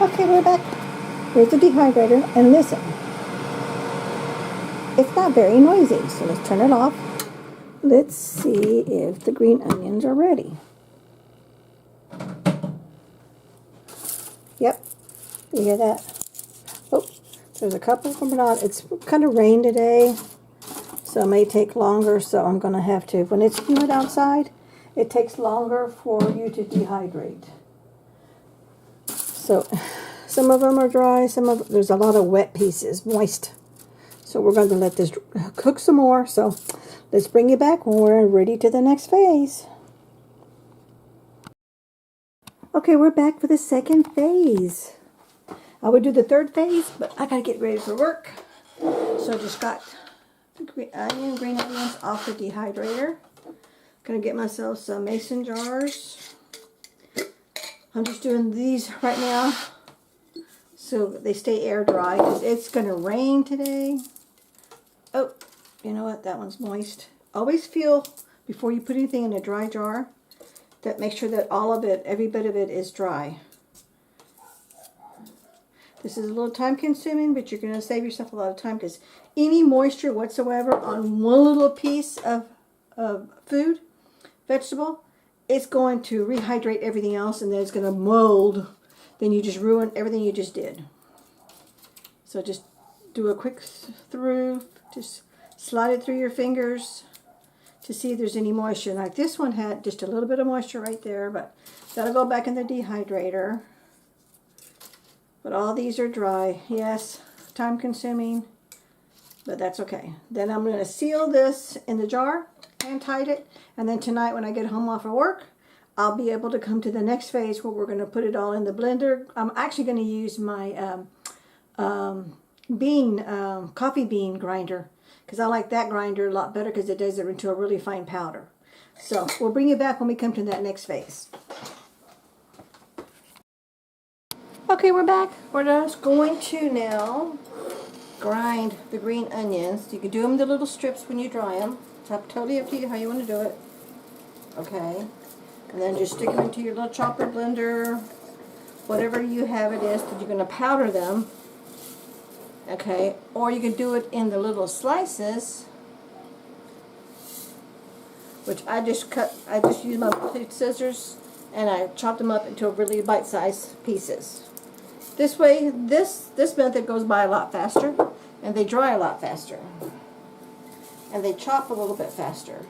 Okay, we're back. Here's the dehydrator, and listen, it's not very noisy, so let's turn it off. Let's see if the green onions are ready. Yep, you hear that? Oh, there's a couple coming out. It's kind of rain today, so it may take longer, so I'm going to have to, when it's humid outside, it takes longer for you to dehydrate. So some of them are dry, there's a lot of wet pieces, moist. So we're going to let this cook some more. So let's bring you back when we're ready to the next phase. Okay, we're back for the second phase. I would do the third phase, but I got to get ready for work. So I just got the green onions off the dehydrator. Gonna get myself some mason jars. I'm just doing these right now so they stay air dry because it's gonna rain today. Oh, you know what? That one's moist. Always feel before you put anything in a dry jar that make sure that all of it, every bit of it is dry. This is a little time consuming, but you're going to save yourself a lot of time because any moisture whatsoever on one little piece of food, vegetable, it's going to rehydrate everything else and then it's going to mold. Then you just ruin everything you just did. So just do a quick through, just slide it through your fingers to see if there's any moisture. Like this one had just a little bit of moisture right there, but that'll go back in the dehydrator. But all these are dry. Yes, time consuming, but that's okay. Then I'm going to seal this in the jar, hand tight it, and then tonight when I get home off of work, I'll be able to come to the next phase where we're going to put it all in the blender. I'm actually going to use my coffee bean grinder because I like that grinder a lot better because it does it into a really fine powder. So we'll bring you back when we come to that next phase. Okay, we're back. We're just going to now grind the green onions. You can do them in the little strips when you dry them. It's totally up to you how you want to do it. Okay. And then just stick them into your little chopper blender, whatever you have it is, that you're going to powder them. Okay. Or you can do it in the little slices, which I just use my scissors and I chop them up into really bite-sized pieces. This way, this method goes by a lot faster, and they dry a lot faster, and they chop a little bit faster.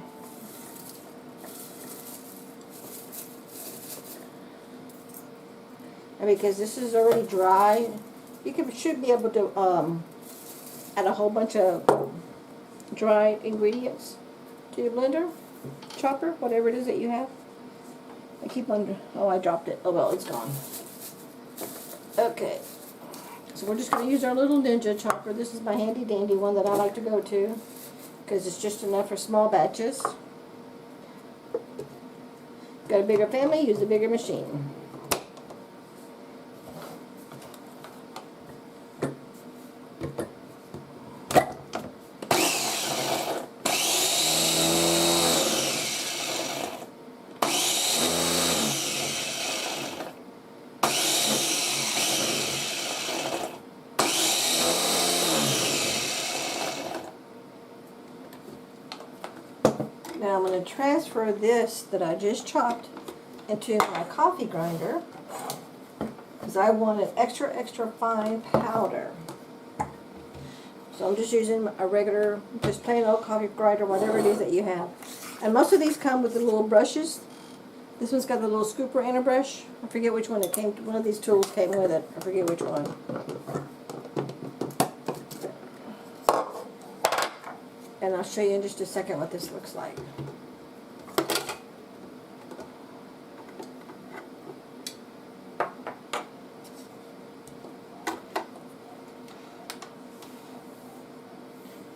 And because this is already dry, you should be able to add a whole bunch of dry ingredients to your blender, chopper, whatever it is that you have. I keep on, oh, I dropped it. Oh, well, it's gone. Okay, so we're just going to use our little Ninja chopper. This is my handy dandy one that I like to go to because it's just enough for small batches. Got a bigger family, use a bigger machine. Now I'm going to transfer this that I just chopped into my coffee grinder because I want an extra, extra fine powder. So I'm just using a regular, just plain old coffee grinder, whatever it is that you have. And most of these come with the little brushes. This one's got the little scooper and a brush. I forget which one it came, one of these tools came with it. I forget which one. And I'll show you in just a second what this looks like.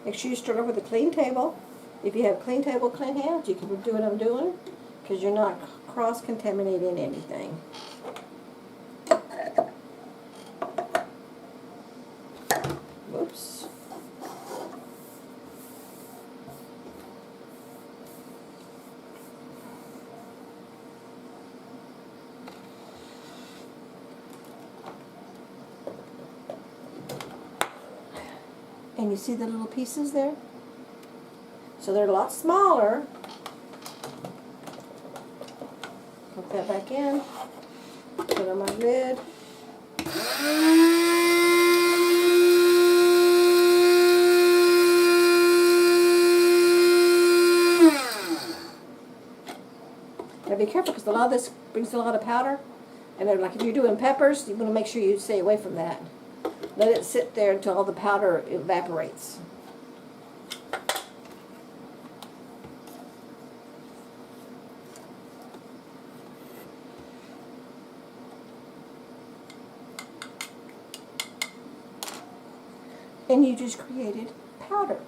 Make sure you start off with a clean table. If you have clean table, clean hands, you can do what I'm doing because you're not cross-contaminating anything. Whoops. And you see the little pieces there? So they're a lot smaller. Put that back in. Put on my lid. Now be careful because a lot of this brings a lot of powder. And then like if you're doing peppers, you want to make sure you stay away from that. Let it sit there until all the powder evaporates. And you just created powder.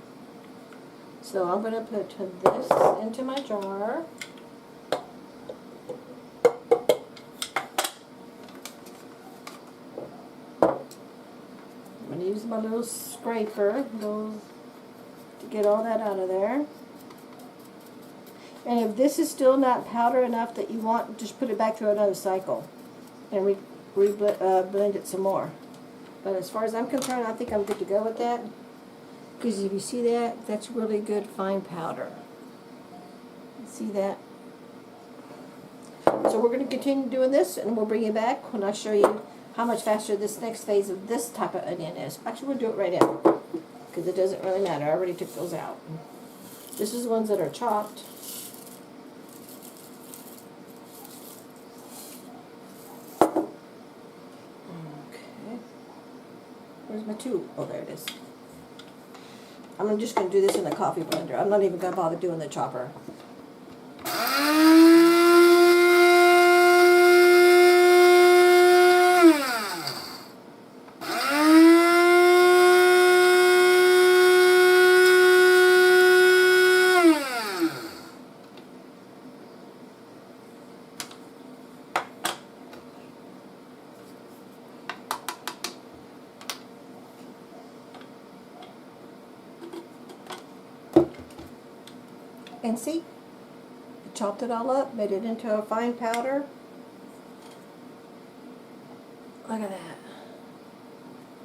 So I'm going to put this into my jar. I'm going to use my little scraper to get all that out of there. And if this is still not powder enough that you want, just put it back through another cycle and blend it some more. But as far as I'm concerned, I think I'm good to go with that. Because if you see that, that's really good fine powder. See that? So we're going to continue doing this, and we'll bring you back when I show you how much faster this next phase of this type of onion is. Actually, we'll do it right now, because it doesn't really matter. I already took those out. This is the ones that are chopped. Where's my tube? Oh, there it is. I'm just going to do this in the coffee blender. I'm not even going to bother doing the chopper. And see, I chopped it all up, made it into a fine powder. Look at that.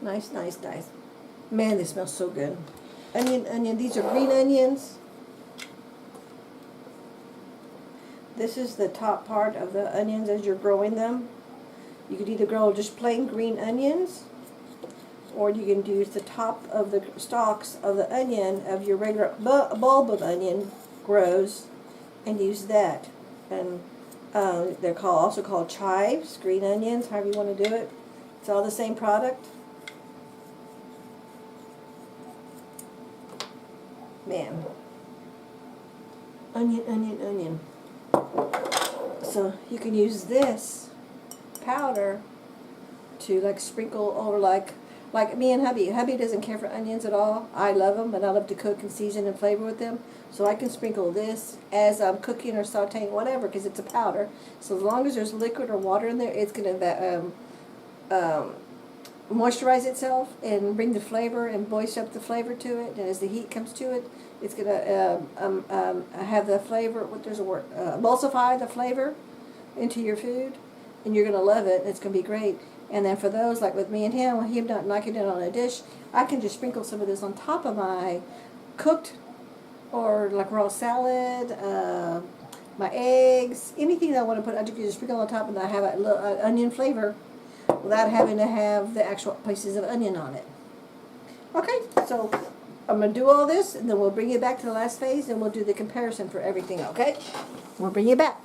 Nice, nice, nice. Man, they smell so good. Onion, these are green onions. This is the top part of the onions as you're growing them. You could either grow just plain green onions, or you can use the top of the stalks of the onion of your regular bulb of onion grows and use that. And they're also called chives, green onions, however you want to do it. It's all the same product. Man. Onion, onion, onion. So you can use this powder to like sprinkle over like me and hubby. Hubby doesn't care for onions at all. I love them, and I love to cook and season and flavor with them. So I can sprinkle this as I'm cooking or sauteing, whatever, because it's a powder. So as long as there's liquid or water in there, it's going to moisturize itself and bring the flavor and voice up the flavor to it. And as the heat comes to it, it's going to have the flavor. What there's a word? Emulsify the flavor into your food, and you're going to love it. It's going to be great. And then for those, like with me and him not liking it on a dish, I can just sprinkle some of this on top of my cooked or like raw salad, my eggs, anything that I want to put. I just sprinkle on top, and I have a little onion flavor without having to have the actual pieces of onion on it. Okay, so I'm going to do all this, and then we'll bring you back to the last phase, and we'll do the comparison for everything, okay? We'll bring you back.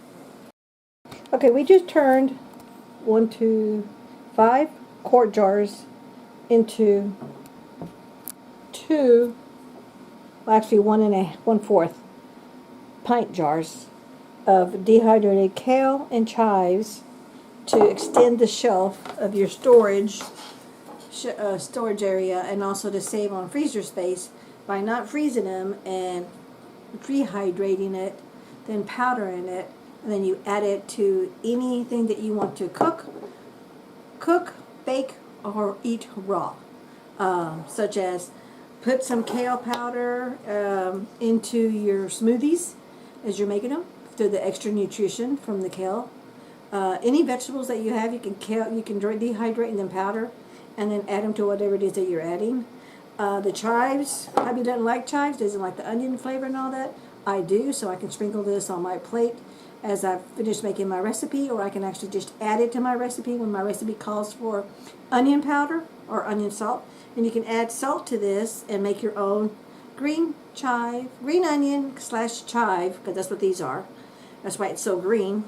Okay, we just turned 5 quart jars into 2, well actually 1 1/4 pint jars of dehydrated kale and chives to extend the shelf of your storage area, and also to save on freezer space by not freezing them and rehydrating it, then powdering it, and then you add it to anything that you want to cook, bake, or eat raw, such as put some kale powder into your smoothies as you're making them, through the extra nutrition from the kale. Any vegetables that you have, you can dehydrate and then powder, and then add them to whatever it is that you're adding. The chives, hubby doesn't like chives, doesn't like the onion flavor and all that. I do, so I can sprinkle this on my plate as I finish making my recipe, or I can actually just add it to my recipe when my recipe calls for onion powder or onion salt. And you can add salt to this and make your own green onion / chive, because that's what these are. That's why it's so green.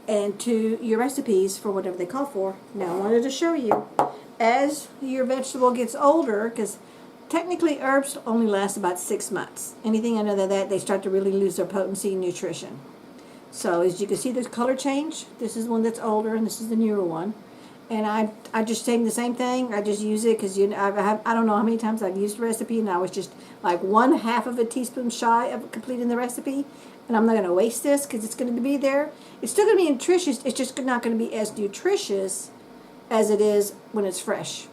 And to your recipes for whatever they call for. Now I wanted to show you, as your vegetable gets older, because technically herbs only last about 6 months. Anything under that, they start to really lose their potency and nutrition. So as you can see, there's color change. This is one that's older, and this is the newer one. And I just saying the same thing. I just use it because I don't know how many times I've used the recipe, and I was just like 1/2 of a teaspoon shy of completing the recipe. And I'm not going to waste this because it's going to be there. It's still going to be nutritious. It's just not going to be as nutritious as it is when it's fresh.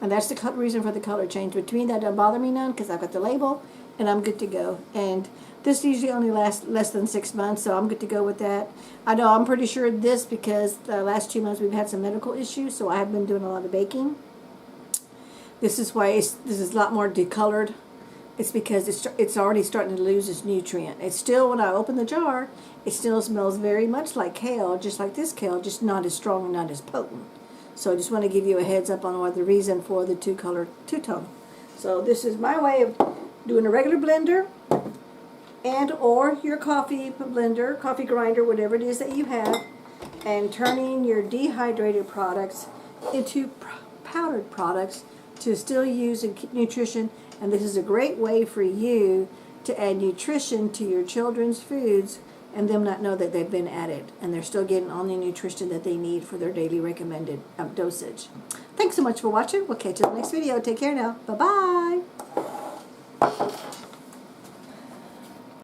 And that's the reason for the color change. But to me, that doesn't bother me none because I've got the label and I'm good to go. And this usually only lasts less than 6 months, so I'm good to go with that. I know I'm pretty sure this because the last 2 months we've had some medical issues, so I have been doing a lot of baking. This is why this is a lot more decolored. It's because it's already starting to lose its nutrient. It's still, when I open the jar, it still smells very much like kale, just like this kale, just not as strong and not as potent. So I just want to give you a heads up on what the reason for the two-tone. So this is my way of doing a regular blender and or your coffee blender, coffee grinder, whatever it is that you have, and turning your dehydrated products into powdered products to still use in nutrition. And this is a great way for you to add nutrition to your children's foods and them not know that they've been added, and they're still getting all the nutrition that they need for their daily recommended dosage. Thanks so much for watching. We'll catch you in the next video. Take care now. Bye-bye.